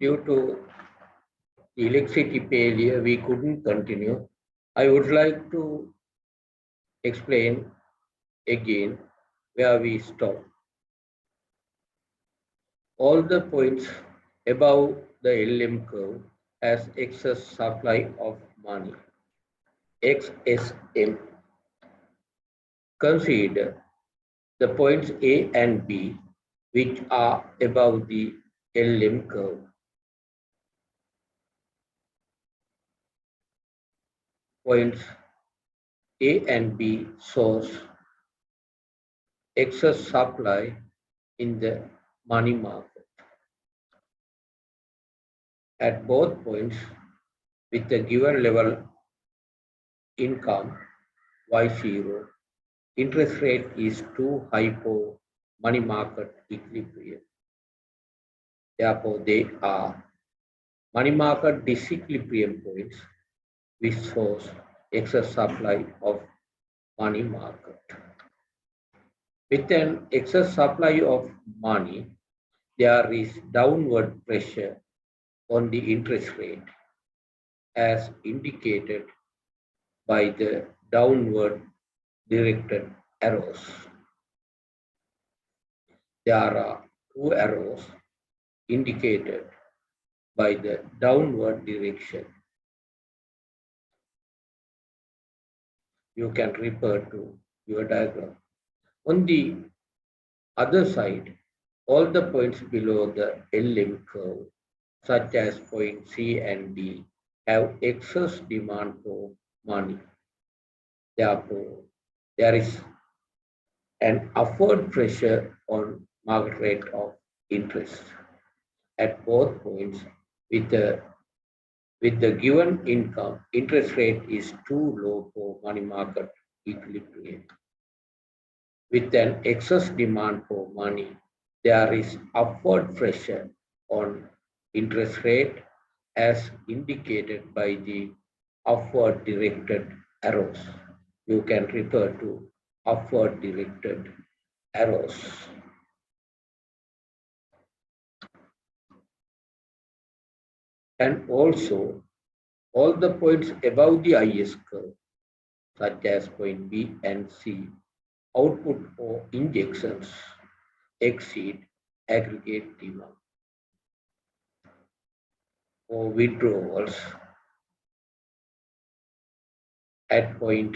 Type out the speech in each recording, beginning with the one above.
Due to electricity failure, we couldn't continue. I would like to explain again where we stopped. All the points above the LM curve has excess supply of money, XSM. Consider the points A and B, which are above the LM curve. Points A and B source excess supply in the money market. At both points, with the given level income Y0, interest rate is too high for money market equilibrium. Therefore, they are money market disequilibrium points which shows excess supply of money market. With an excess supply of money, there is downward pressure on the interest rate as indicated by the downward directed arrows. There are two arrows indicated by the downward direction. You can refer to your diagram. On the other side, all the points below the LM curve, such as point C and D, have excess demand for money. Therefore, there is an upward pressure on market rate of interest at both points with the given income, interest rate is too low for money market equilibrium. With an excess demand for money, there is upward pressure on interest rate as indicated by the upward directed arrows. You can refer to upward directed arrows. And also, all the points above the IS curve, such as point B and C, output or injections exceed aggregate demand. For withdrawals at point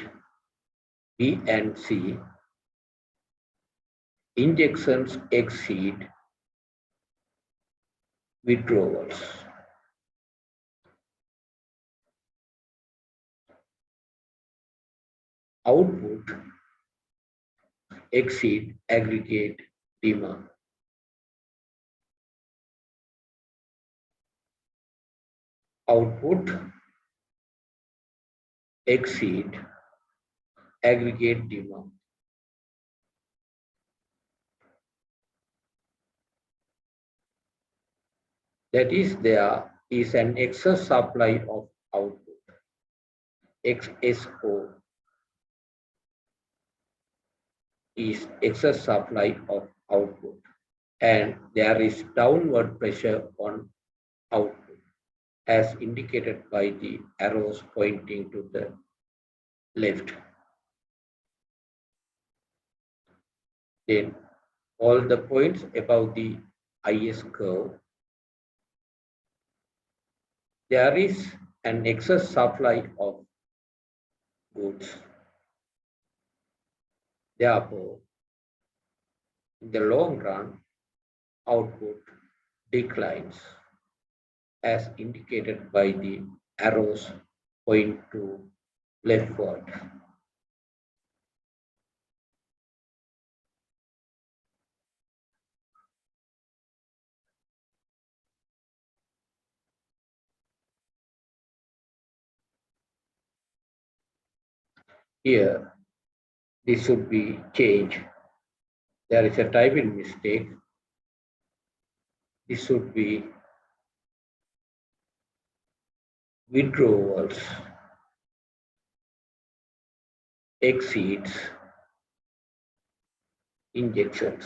B and C, injections exceed withdrawals. Output exceed aggregate demand. Output exceed aggregate demand. That is, there is an excess supply of output, XSO is excess supply of output, and there is downward pressure on output as indicated by the arrows pointing to the left. Then all the points above the IS curve, there is an excess supply of goods. Therefore, in the long run, output declines as indicated by the arrows point to leftward. Here, this should be changed. There is a typing mistake. This should be withdrawals exceeds injections.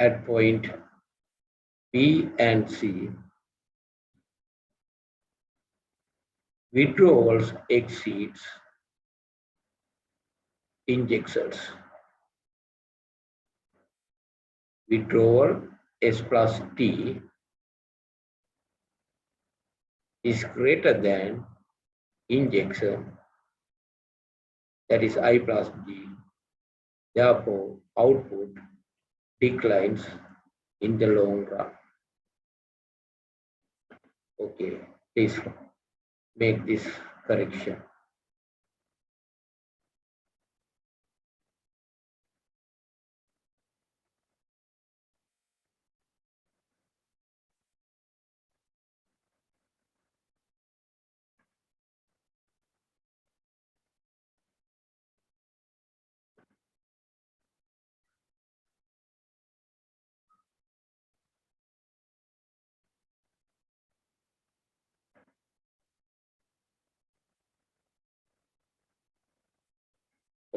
at point B and C, withdrawals exceeds injections. Withdrawal S plus T is greater than injection, that is I plus G. Therefore, output declines in the long run. Okay, please make this correction.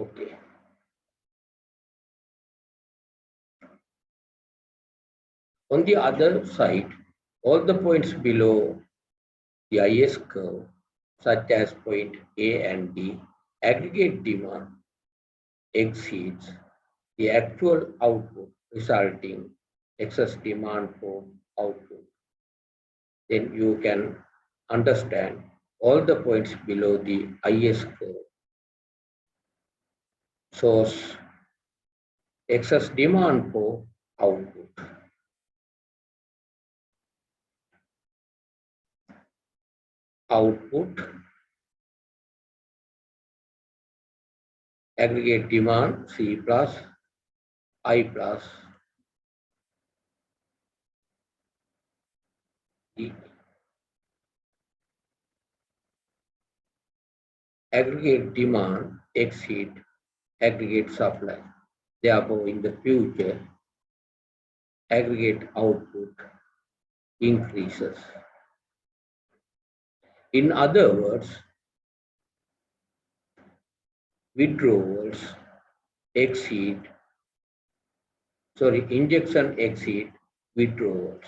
Okay. On the other side, all the points below the IS curve, such as point A and D, aggregate demand exceeds the actual output, resulting excess demand for output. Then you can understand all the points below the IS curve shows excess demand for output. Output, aggregate demand C plus I plus D. Aggregate demand exceed aggregate supply. Therefore, in the future, aggregate output increases. In other words, injection exceed withdrawals.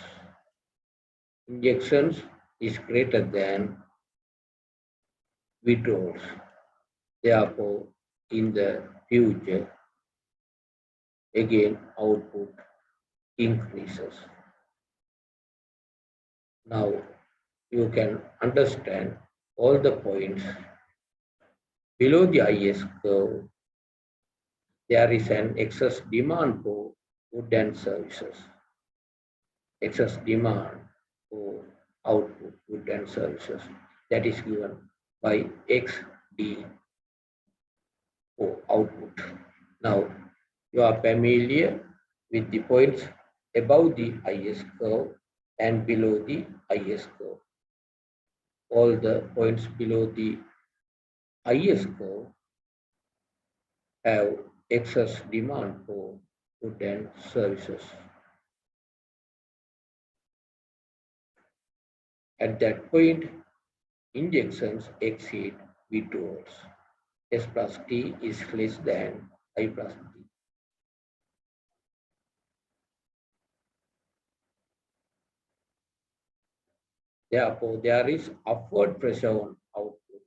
Injections is greater than withdrawals. Therefore, in the future, again output increases. Now you can understand all the points below the IS curve. There is an excess demand for goods and services. Excess demand for output, goods and services, that is given by XD for output. Now you are familiar with the points above the IS curve and below the IS curve. All the points below the IS curve have excess demand for goods and services. At that point, injections exceed withdrawals. S plus T is less than I plus T. Therefore, there is upward pressure on output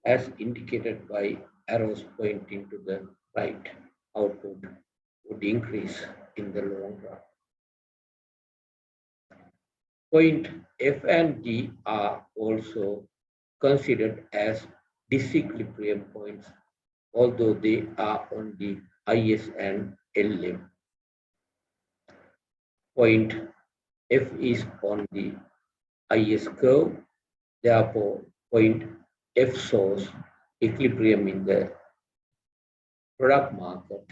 as indicated by arrows pointing to the right. Output would increase in the long run. Point F and G are also considered as disequilibrium points, although they are on the IS and L limb. Point F is on the IS curve, therefore point F shows equilibrium in the product market,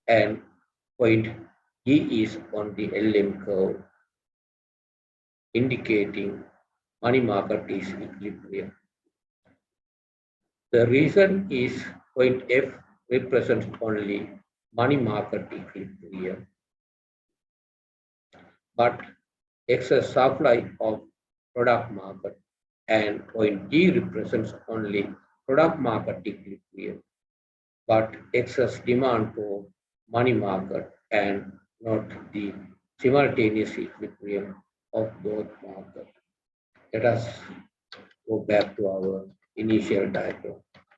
and point G is on the LM curve, indicating money market is equilibrium. The reason is point F represents only money market equilibrium, but excess supply of product market, and point G represents only product market equilibrium, but excess demand for money market and not the simultaneous equilibrium of both markets. Let us go back to our initial diagram.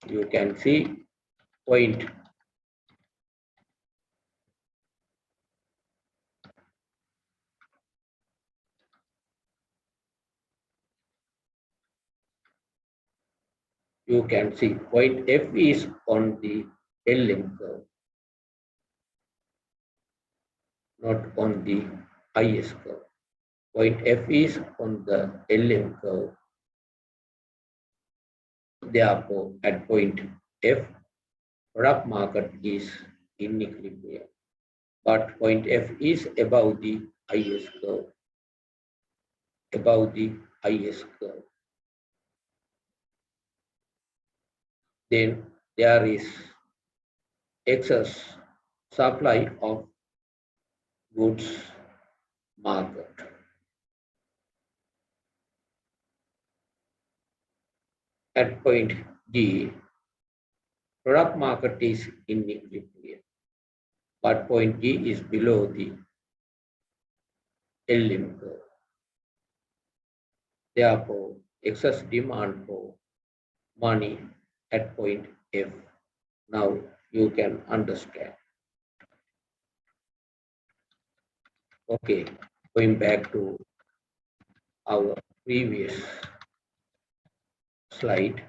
You can see point you can see point F is on the L-lim curve, not on the IS curve. Point F is on the L-lim curve. Therefore, at point F, product market is in equilibrium, but point F is above the IS curve, above the IS curve. Then there is excess supply of goods market. At point G, product market is in equilibrium, but point G is below the L-lim curve. Therefore, excess demand for money at point F. Now you can understand. Okay, going back to our previous slide.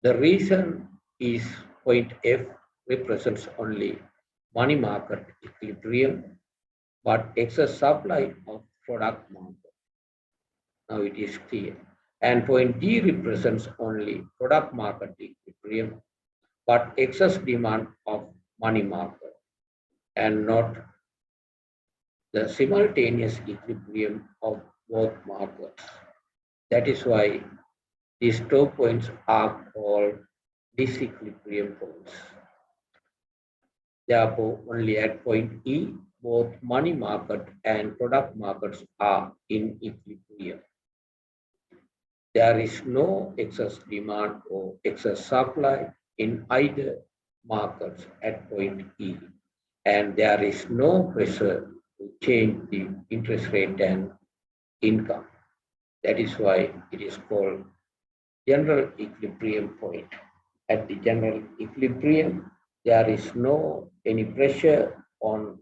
The reason is point F represents only money market equilibrium, but excess supply of product market. Now it is clear. And point D represents only product market equilibrium, but excess demand of money market and not the simultaneous equilibrium of both markets. That is why these 2 points are called disequilibrium points. Therefore, only at point E, both money market and product markets are in equilibrium. There is no excess demand or excess supply in either markets at point E, and there is no pressure to change the interest rate and income. That is why it is called general equilibrium point. At the general equilibrium, there is no any pressure on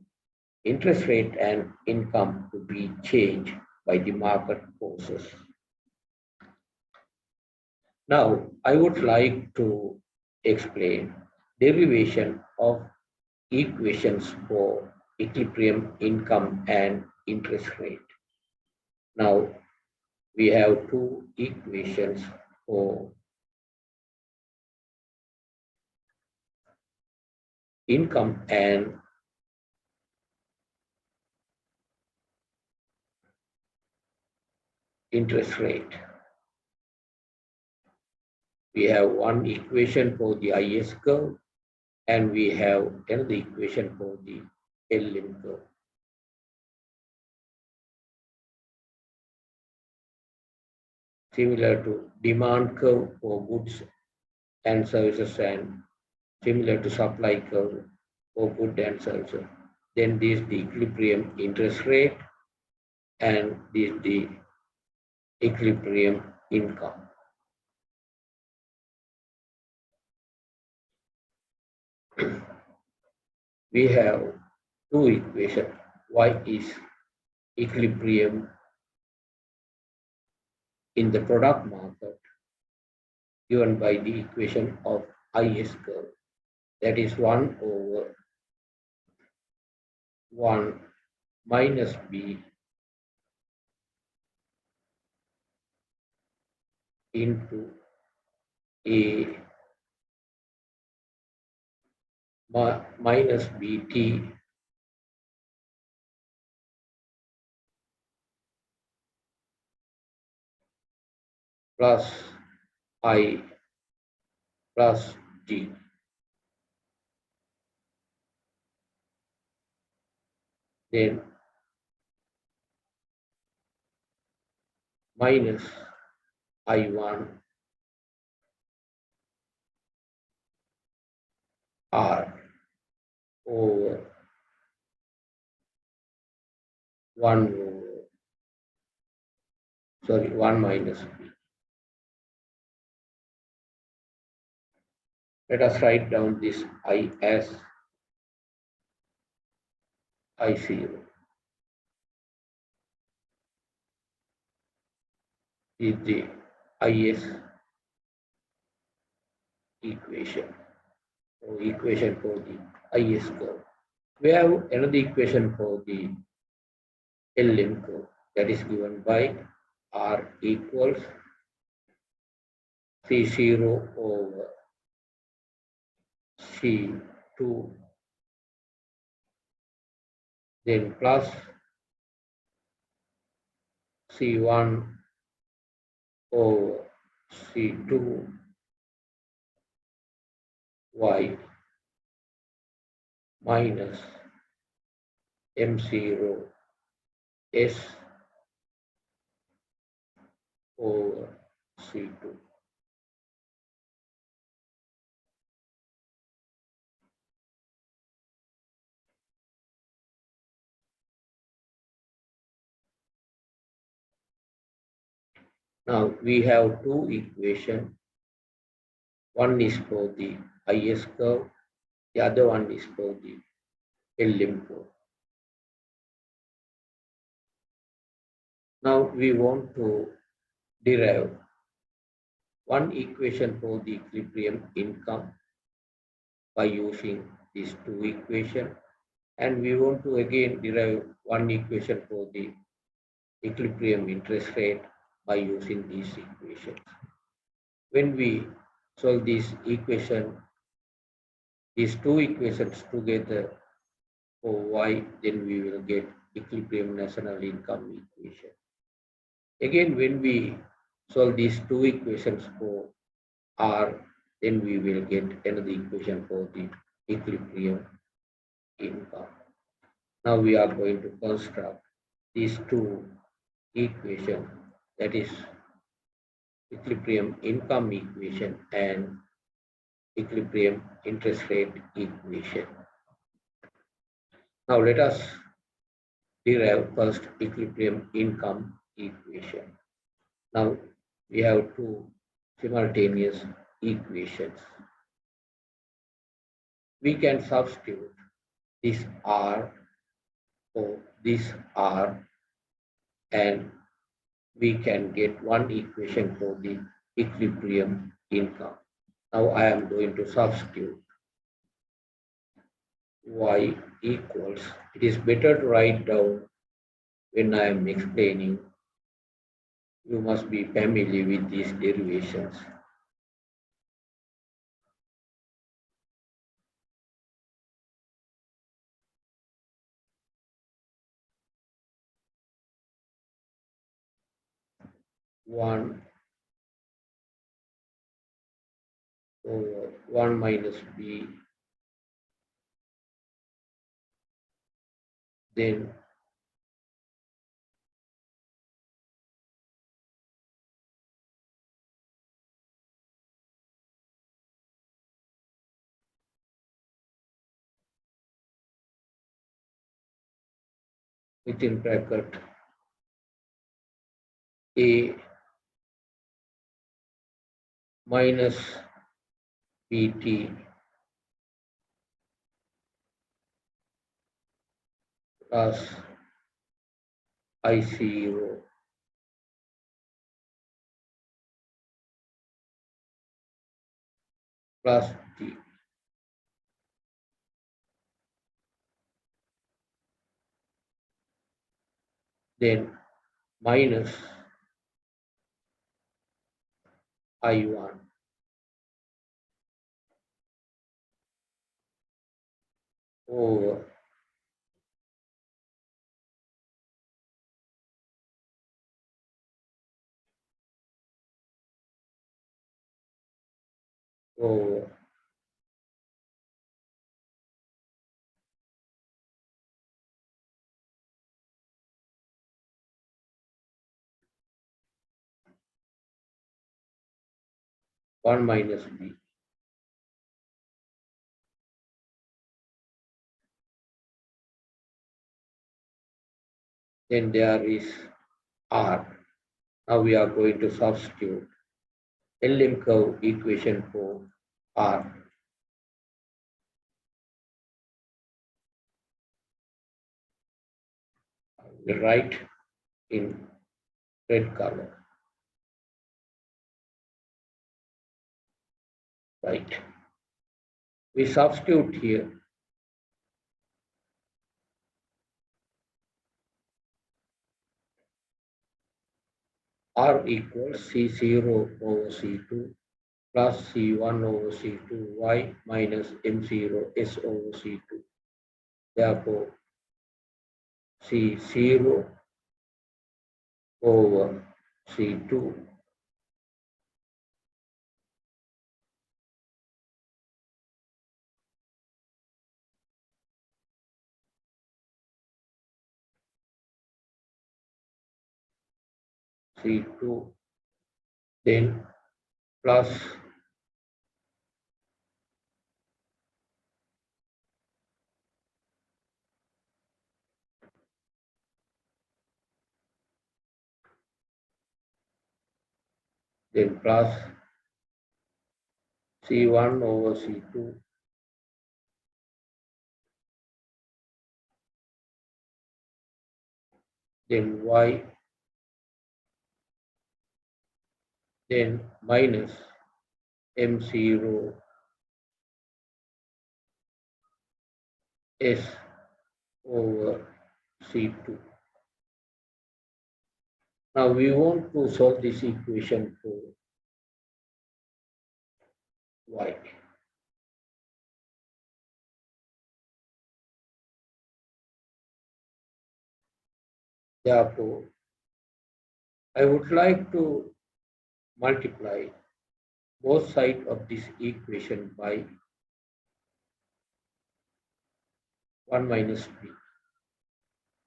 interest rate and income to be changed by the market forces. Now, I would like to explain derivation of equations for equilibrium income and interest rate. Now, we have two equations for income and interest rate. We have one equation for the IS curve and we have another equation for the L-lim curve. Similar to demand curve for goods and services and similar to supply curve for goods and services. Then this is the equilibrium interest rate and this is the equilibrium income. We have two equations. Y is equilibrium in the product market given by the equation of IS curve. That is 1 over 1 minus B into A minus BT plus I plus G. Then minus I1 R over 1 over, 1 minus B. Let us write down this I as I0 is the IS equation, or equation for the IS curve. We have another equation for the LM curve that is given by R equals C0 over C2, then plus C1 over C2 Y minus M0 S over C2. Now we have two equations. One is for the IS curve, the other one is for the LM curve. Now we want to derive one equation for the equilibrium income by using these two equations, and we want to again derive one equation for the equilibrium interest rate by using these equations. When we solve this equation, these two equations together for y, then we will get equilibrium national income equation. Again, when we solve these two equations for r, then we will get another equation for the equilibrium income. Now we are going to construct these two equations, that is equilibrium income equation and equilibrium interest rate equation. Now let us derive first equilibrium income equation. Now we have two simultaneous equations. We can substitute this R for this R, and we can get one equation for the equilibrium income. Now I am going to substitute y equals, it is better to write down when I am explaining. You must be familiar with these derivations. One over 1 minus b, then within bracket a minus bt plus I0 plus t. Then minus I1 over over 1 minus b. Then there is R. Now we are going to substitute L-lim curve equation for R. We write in red color. Right. We substitute here R equals C0 over C2 plus C1 over C2 y minus M0 S over C2. Therefore, C0 over C2 C2 then plus then plus C1 over C2 then y then minus M0 S over C2. Now we want to solve this equation for y. Therefore, I would like to multiply both sides of this equation by 1 minus b.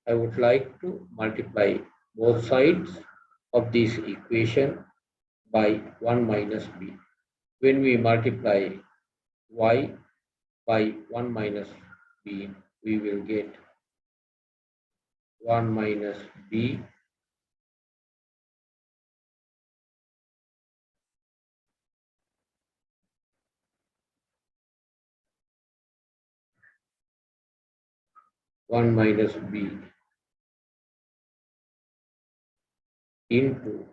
I would like to multiply both sides of this equation by 1 minus b. When we multiply y by 1 minus b, we will get 1 minus b one minus b into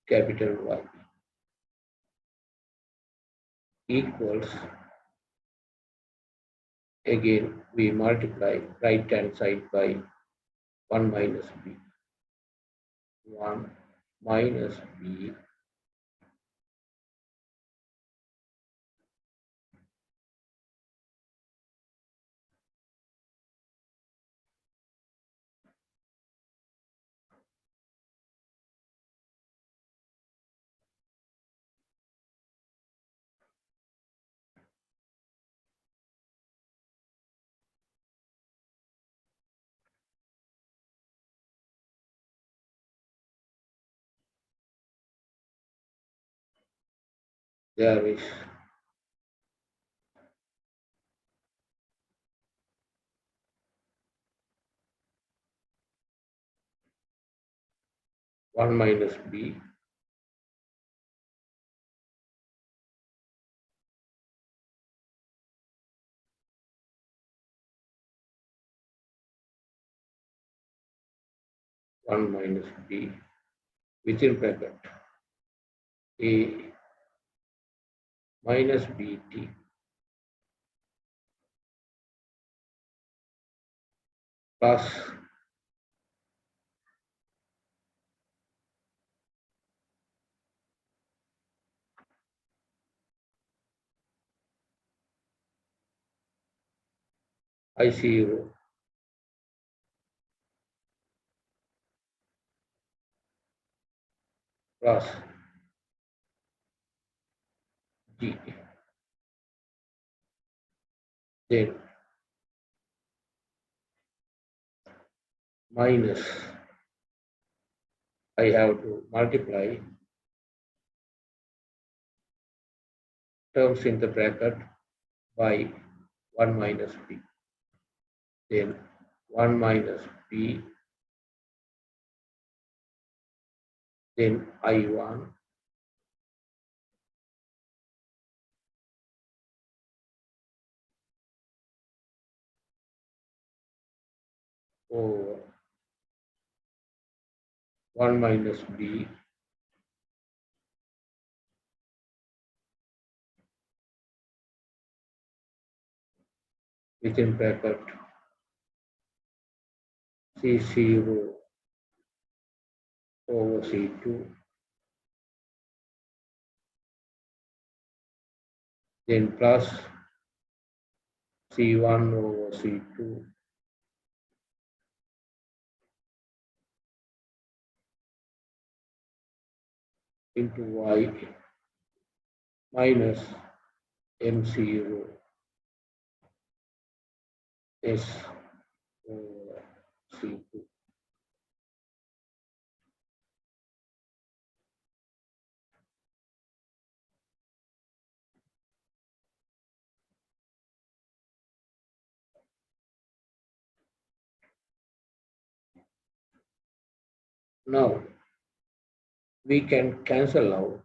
capital Y equals, again we multiply right hand side by 1 minus b. 1 minus b there is 1 minus b one minus b within bracket a minus bt plus I0 plus g. Then minus, I have to multiply terms in the bracket by 1 minus b. then 1 minus b, then I1, over 1 minus b within bracket C0 over C2, then plus C1 over C2 into Y minus M0 S over C2. Now we can cancel out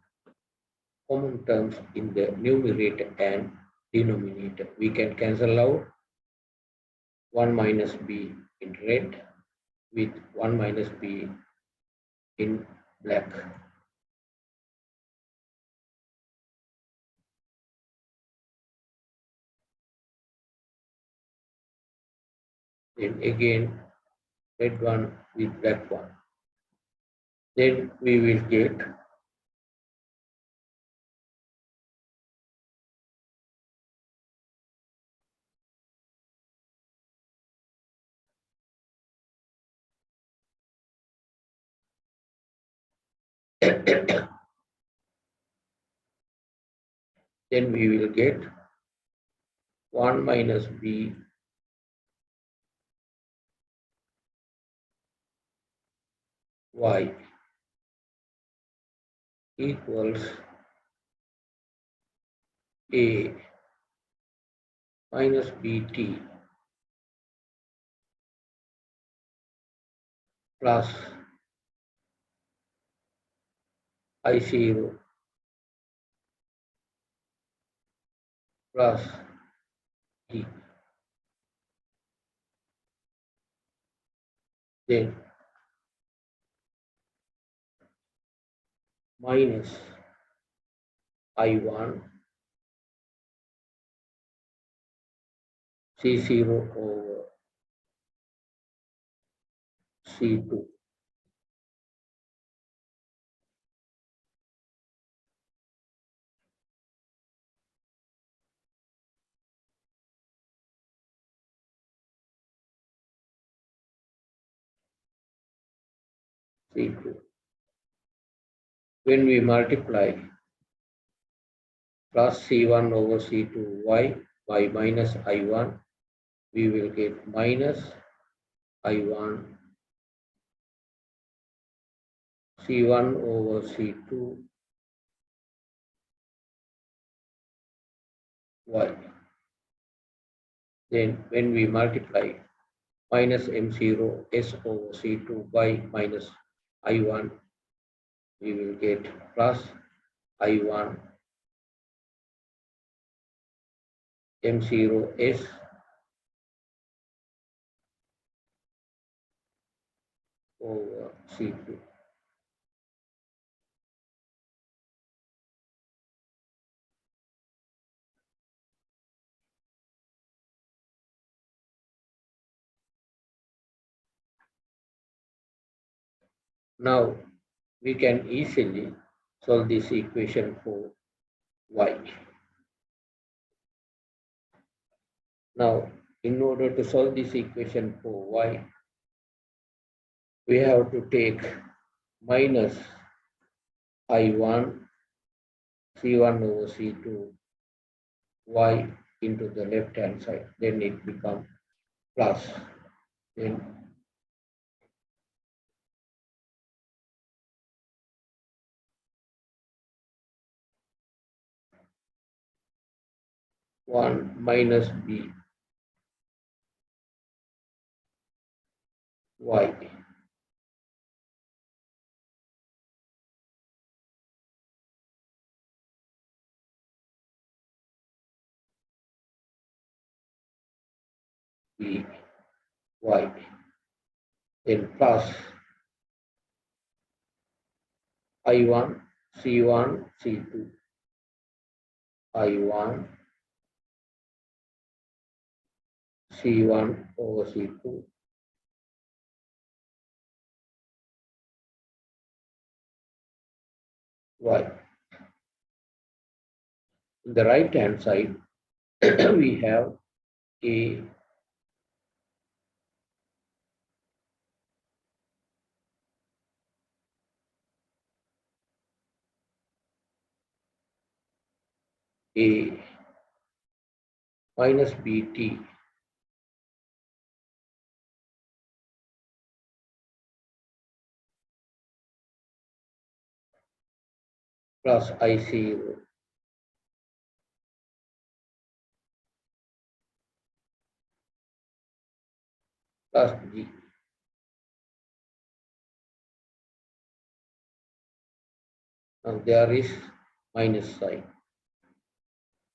common terms in the numerator and denominator. We can cancel out 1 minus b in red with 1 minus b in black. Then again red one with black one. Then we will get then we will get 1 minus b y equals a minus bt plus I0 plus t. Then minus I1 C0 over C2. C2. When we multiply plus C1 over C2 y minus I1, we will get minus I1 C1 over C2 y. Then when we multiply minus M0 S over C2 y minus I1, we will get plus I1 M0 S over C2. Now we can easily solve this equation for y. Now, in order to solve this equation for y, we have to take minus I1 C1 over C2 y into the left hand side. Then it becomes plus. Then 1 minus b y. B, y. Then plus I1, C1, C2, I1, C1 over C2, y. In the right hand side, we have A, A minus BT plus I0 plus G. Now there is minus sign.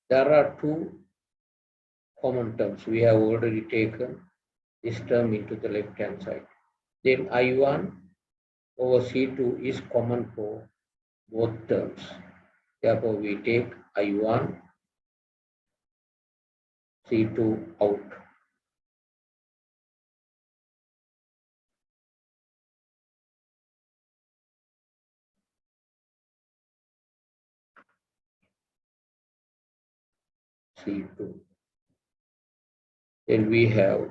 There are two common terms. We have already taken this term into the left hand side. Then I1 over C2 is common for both terms. Therefore, we take I1 C2 out. C2. Then we have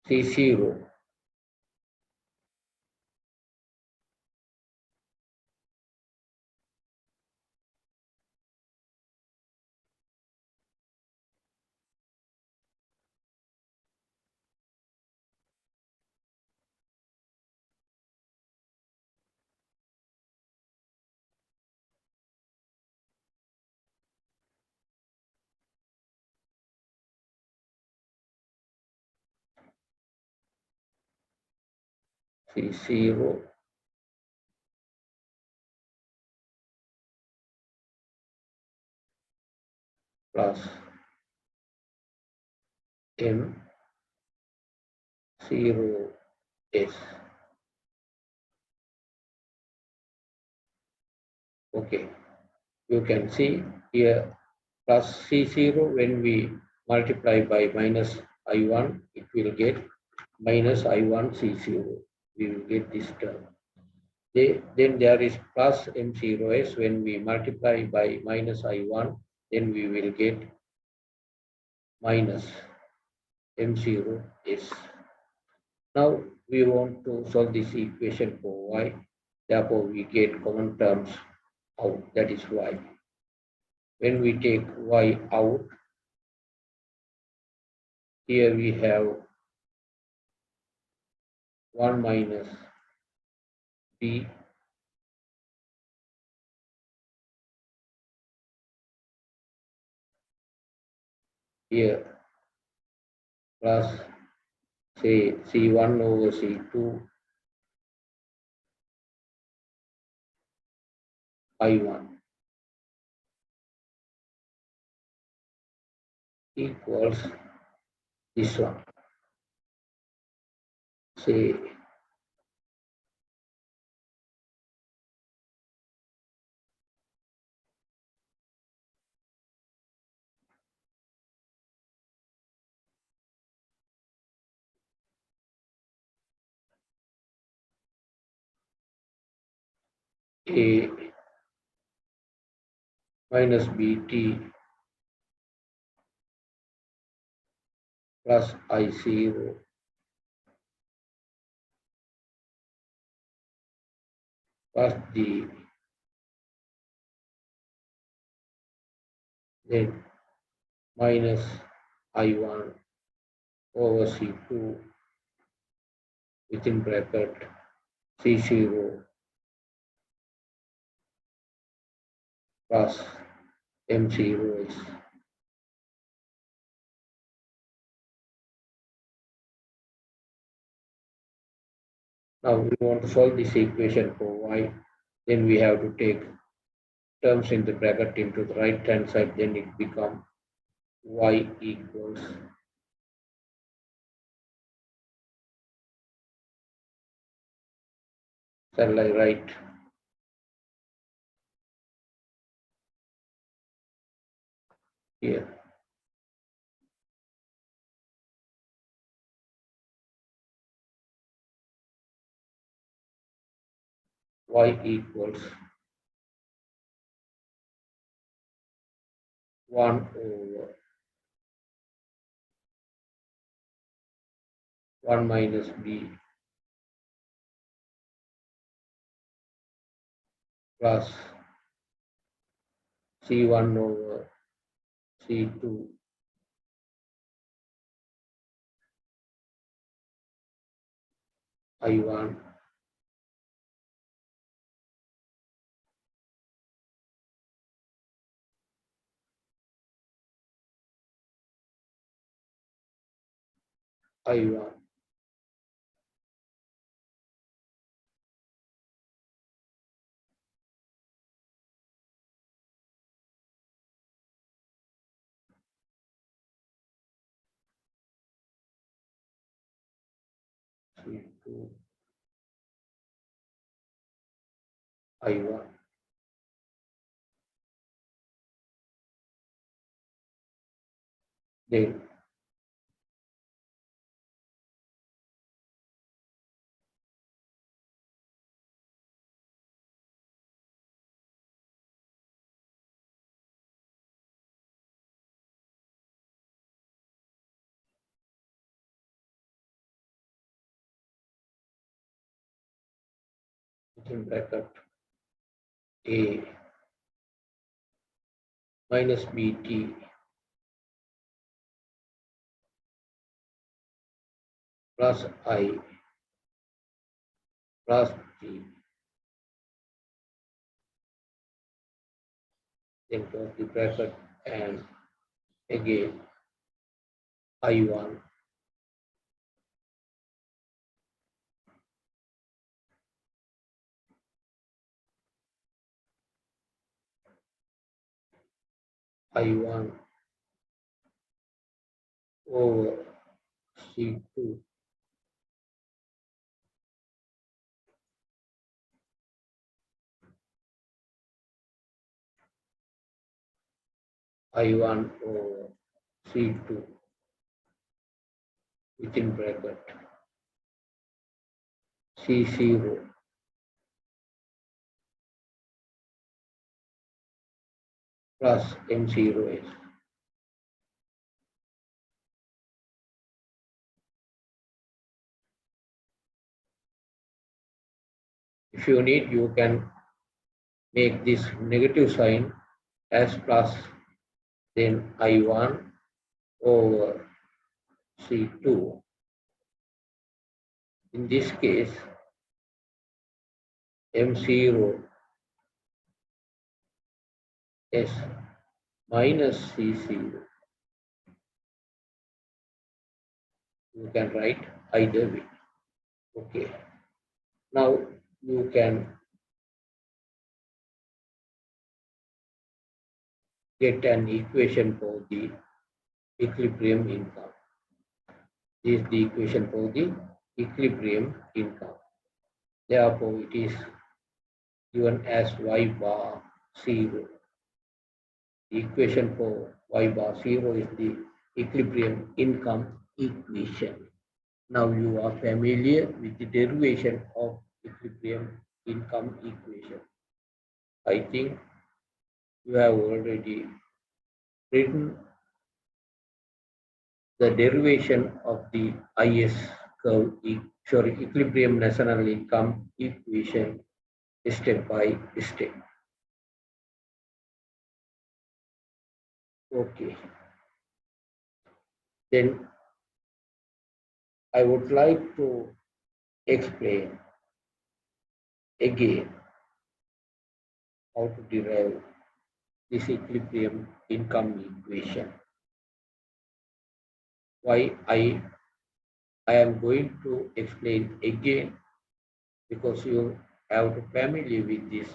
C0 C0 plus M0 S. Okay, you can see here plus C0 when we multiply by minus I1, it will get minus I1 C0. We will get this term. Then there is plus M0S when we multiply by minus I1, then we will get minus M0S. Now we want to solve this equation for y. Therefore, we get common terms out, that is y. When we take y out, here we have 1 minus b here plus say C1 over C2 I1 equals this one. Say A minus BT plus I0 plus D, then minus I1 over C2 within bracket C0 plus M0 is Now we want to solve this equation for y, then we have to take terms in the bracket into the right hand side, then it becomes y equals shall I write here y equals 1 over 1 minus b plus c1 over c2 I1 I1 C2 I1 then within bracket a minus bt plus I plus t, then close the bracket and again I1 I1 over C2 I1 over C2 within bracket C0 plus M0 is. If you need, you can make this negative sign as plus, then I1 over C2. In this case, M0 is minus C0. You can write either way. Okay. Now you can get an equation for the equilibrium income. This is the equation for the equilibrium income. Therefore, it is given as y bar 0. The equation for y bar 0 is the equilibrium income equation. Now you are familiar with the derivation of equilibrium income equation. I think you have already written the derivation of the IS curve, equilibrium national income equation step by step. Okay. Then I would like to explain again how to derive this equilibrium income equation. Why I am going to explain again because you have to familiar with these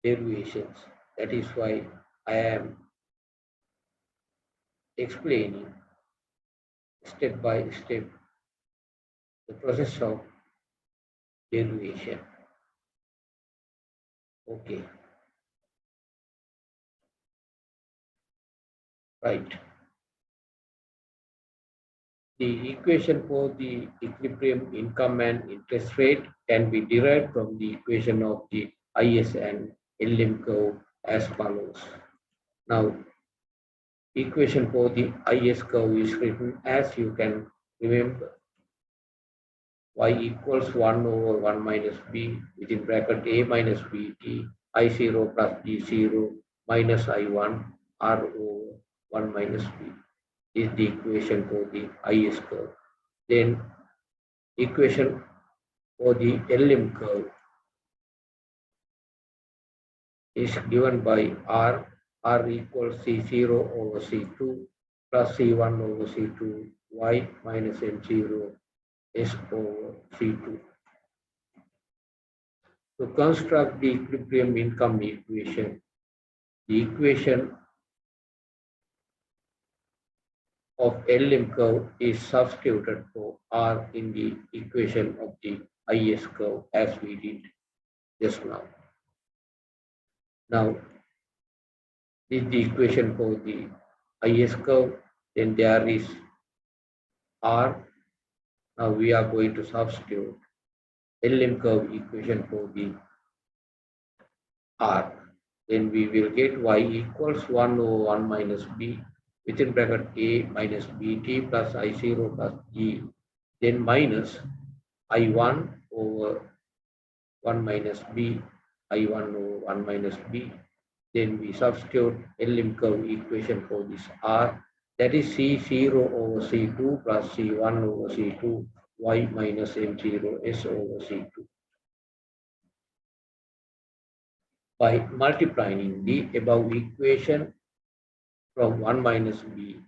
derivations. That is why I am explaining step by step the process of derivation. Okay, right. The equation for the equilibrium income and interest rate can be derived from the equation of the IS and LM curve as follows. Now, equation for the IS curve is written as you can remember y equals 1 over 1 minus b within bracket a minus bt I0 plus d0 minus I1 r over 1 minus b is the equation for the IS curve. Then equation for the LM curve is given by r equals C0 over C2 plus C1 over C2 y minus M0 S over C2. To construct the equilibrium income equation, the equation of LM curve is substituted for R in the equation of the IS curve as we did just now. Now, this is the equation for the IS curve. Then there is R. Now we are going to substitute LM curve equation for the R. Then we will get y equals 1 over 1 minus b within bracket a minus bt plus I0 plus g. Then minus I1 over 1 minus b, I1 over 1 minus b. Then we substitute LM curve equation for this R. That is C0 over C2 plus C1 over C2 y minus M0 S over C2. By multiplying the above equation from 1 minus b,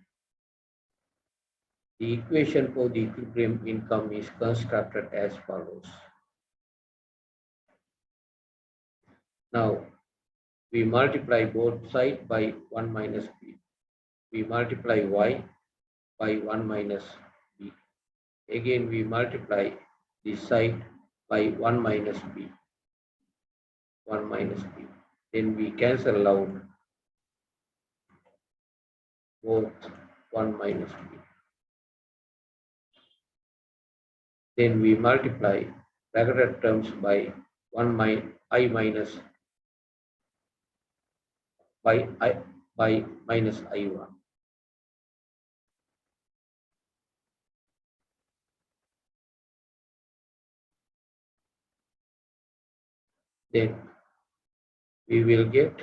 the equation for the equilibrium income is constructed as follows. Now, we multiply both sides by 1 minus b. We multiply y by 1 minus b. Again, we multiply this side by 1 minus b. 1 minus b. Then we cancel out both 1 minus b. Then we multiply bracketed terms by 1 I minus by minus I1. Then we will get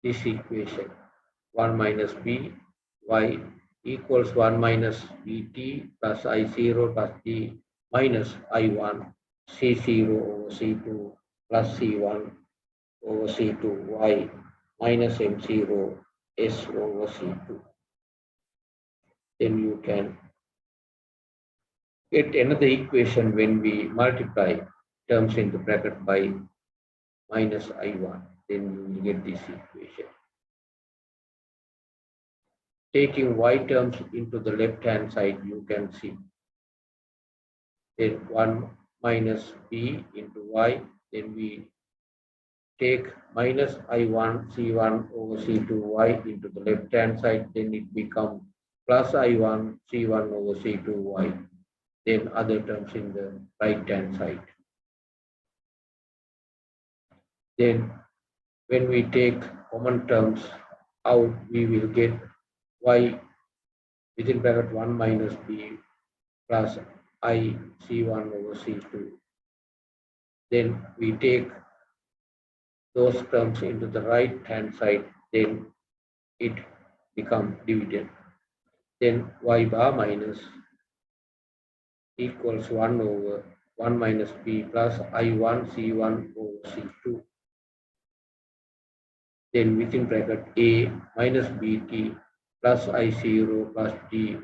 this equation 1 minus b y equals 1 minus bt plus I0 plus d minus I1 C0 over C2 plus C1 over C2 y minus M0 S over C2. Then you can get another equation when we multiply terms in the bracket by minus I1. Then you will get this equation. Taking y terms into the left hand side, you can see then 1 minus b into y, then we take minus I1 C1 over C2 y into the left hand side, then it becomes plus I1 C1 over C2 y, then other terms in the right hand side. Then when we take common terms out, we will get y within bracket 1 minus b plus I C1 over C2. Then we take those terms into the right hand side, then it becomes dividend. Then y bar minus equals 1 over 1 minus b plus I1 C1 over C2. Then within bracket a minus bt plus I0 plus d,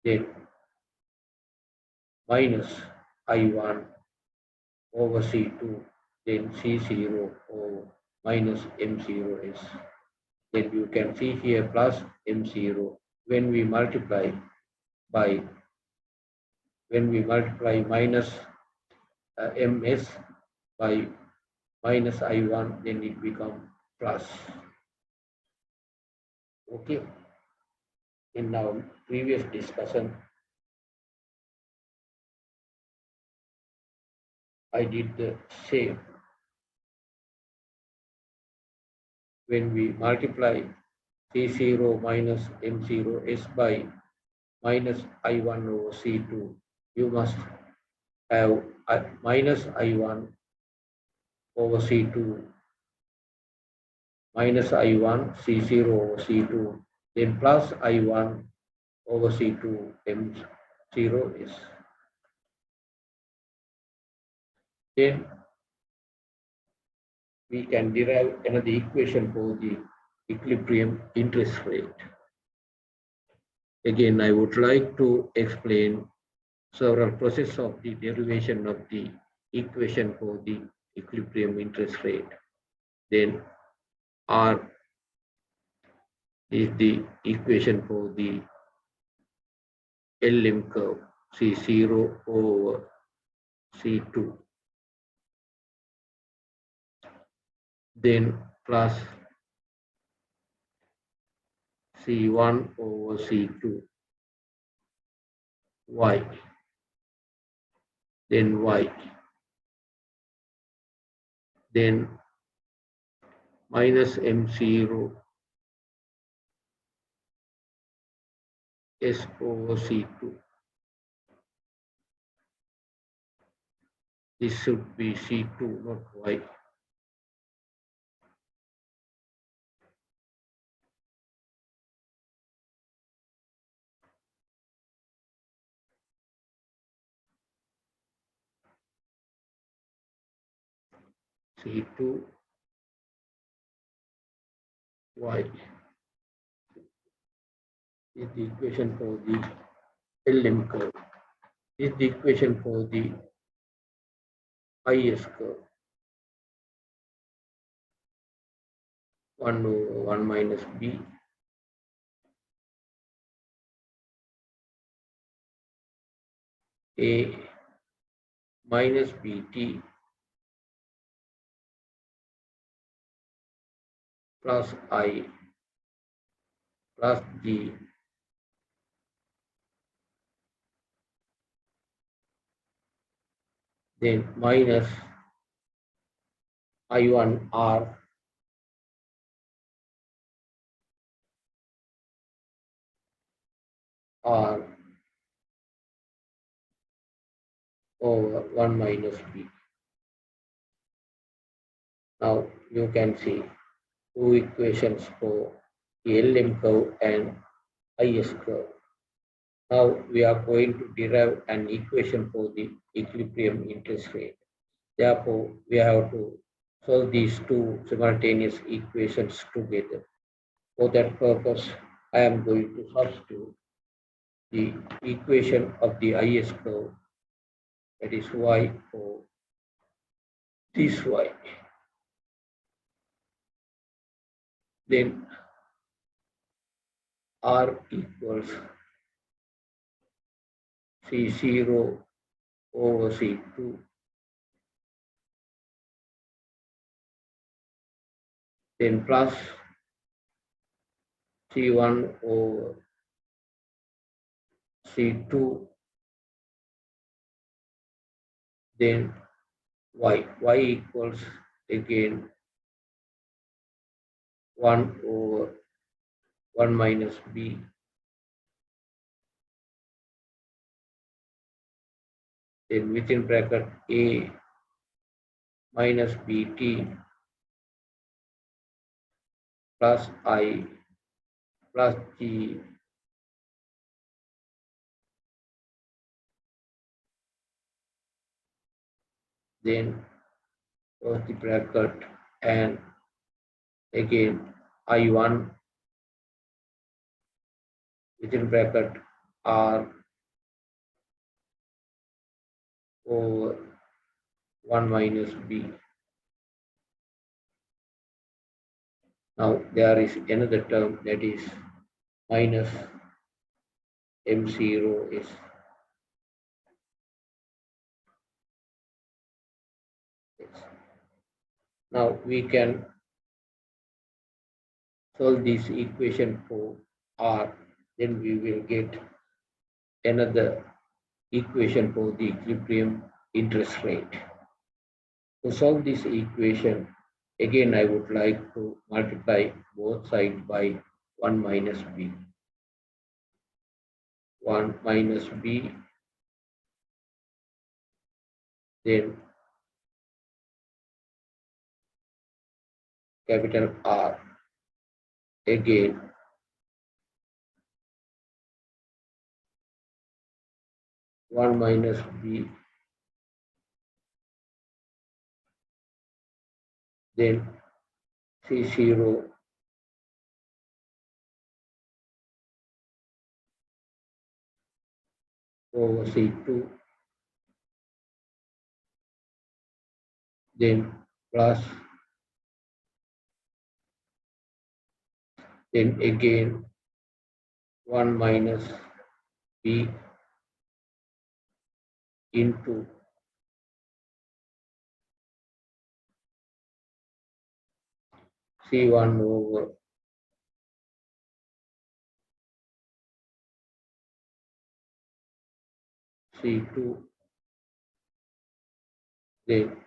then minus I1 over C2, then C0 over minus M0 is. Then you can see here plus M0 when we multiply by minus ms by minus I1, then it becomes plus. Okay. In our previous discussion, I did the same. When we multiply C0 minus M0 is by minus I1 over C2, you must have minus I1 over C2 minus I1 C0 over C2, then plus I1 over C2 M0 is. Then we can derive another equation for the equilibrium interest rate. Again, I would like to explain several processes of the derivation of the equation for the equilibrium interest rate. Then R is the equation for the LM curve, C0 over C2. Then plus C1 over C2, Y. Then Y. Then minus M0 S over C2. This should be C2, not Y. C2 Y is the equation for the LM curve. This is the equation for the IS curve. 1 over 1 minus B A minus BT plus I plus G then minus I1 R R over 1 minus B. Now you can see two equations for the LM curve and IS curve. Now we are going to derive an equation for the equilibrium interest rate. Therefore, we have to solve these two simultaneous equations together. For that purpose, I am going to substitute the equation of the IS curve, that is y for this y. Then R equals C0 over C2. Then plus C1 over C2. Then y. Y equals again 1 over 1 minus b. Then within bracket a minus bt plus I plus G then close the bracket and again I1 within bracket R over 1 minus b. Now there is another term that is minus m0 is this. Now we can solve this equation for r, then we will get another equation for the equilibrium interest rate. To solve this equation, again I would like to multiply both sides by 1 minus b. 1 minus b, then capital R, again 1 minus b, then C0 over C2, then plus, then again 1 minus b into C1 over C2, then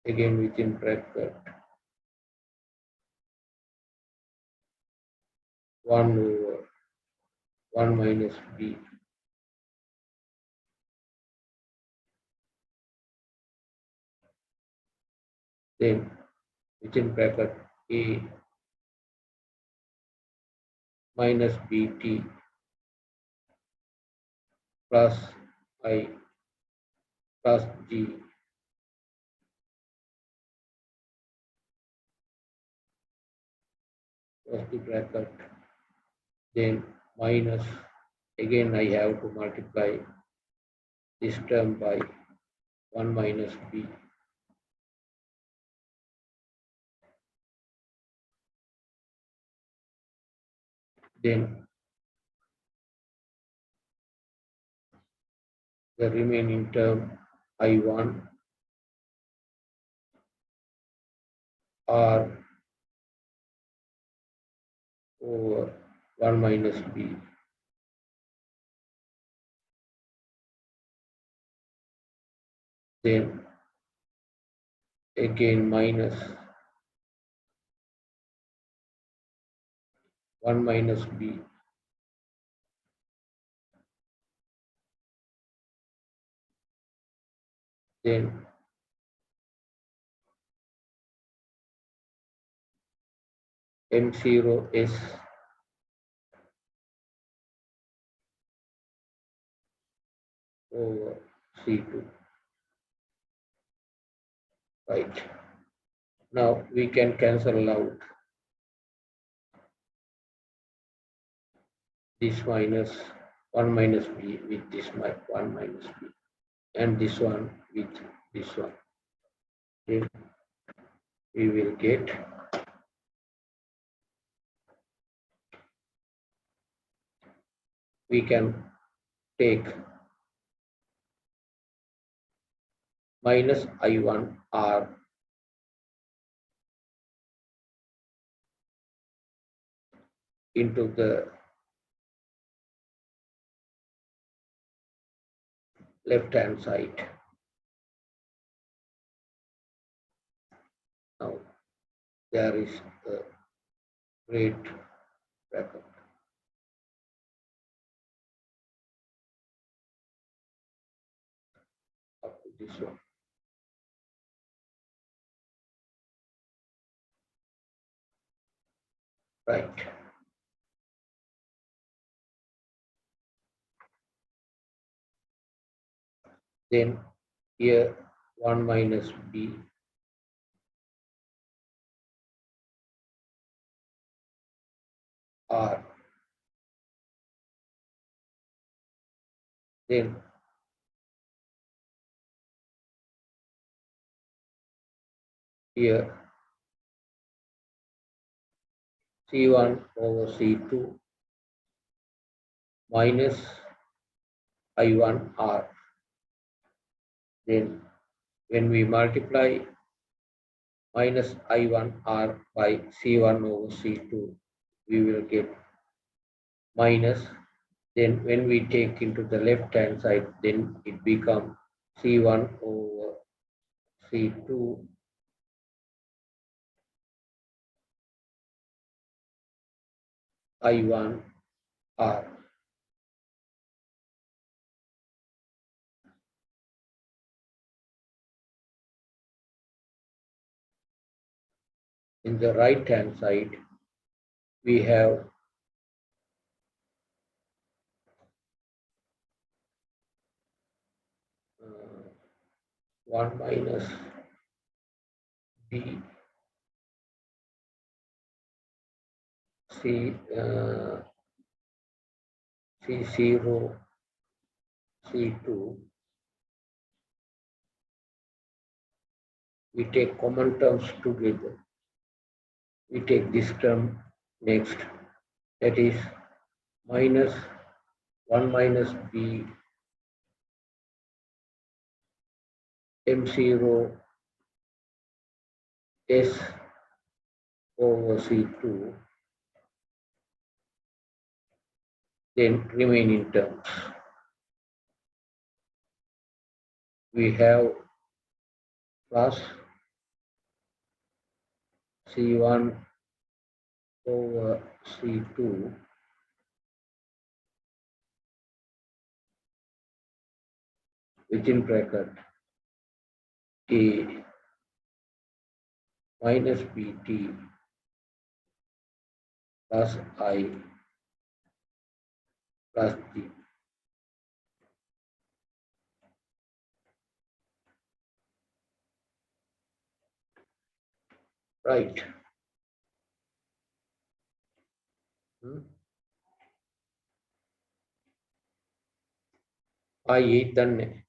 again within bracket 1 over 1 minus b, then within bracket a minus bt plus I plus g plus the bracket, then minus, again I have to multiply this term by 1 minus b, then the remaining term I1 R over 1 minus b, then again minus 1 minus b, then M0 is over C2. Right. Now we can cancel out this minus 1 minus b with this 1 minus b and this one with this one. Then we will get we can take minus I1 R into the left hand side. Now there is a great bracket up to this one. Right. Then here 1 minus b R Then here C1 over C2 minus I1R. Then when we multiply minus I1R by C1 over C2, we will get minus. Then when we take into the left hand side, then it becomes C1 over C2 I1R. In the right hand side, we have 1 minus B C C0 C2. We take common terms together. We take this term next, that is minus 1 minus B M0 S over C2, then remaining terms. We have plus C1 over C2 within bracket A minus BT plus I plus G. Right. I 8 done.